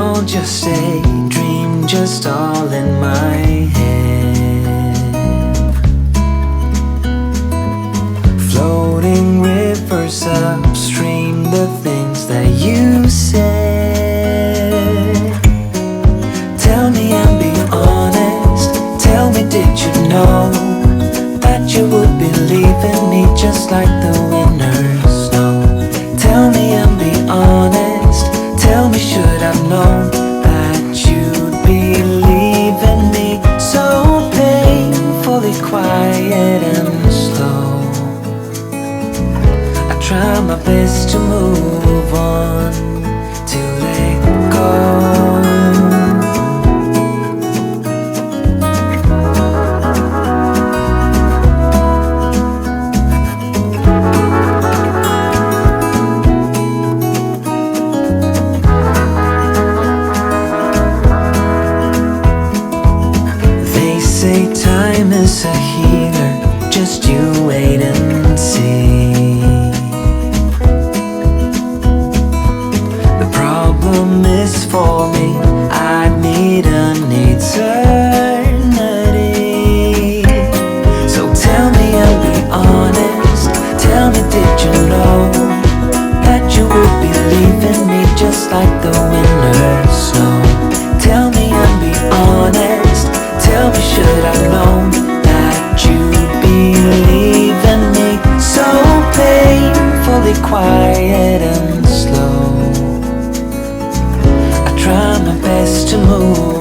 all just a dream, just all in my head. Floating rivers upstream, the things that you said. Tell me and be honest, tell me, did you know that you would be leaving me just like the winners know? Tell me and be honest, tell me, should I've known that you'd be leaving me so painfully quiet and slow? I try my best to move on, to let go. Time is a healer, just you wait and see. The problem is for me, I need an eternity. So tell me and be honest, tell me, did you know that you would be leaving me just like the winners know? Tell me and be honest, tell me, should I've known that you'd be leaving me so painfully quiet and slow? I try my best to move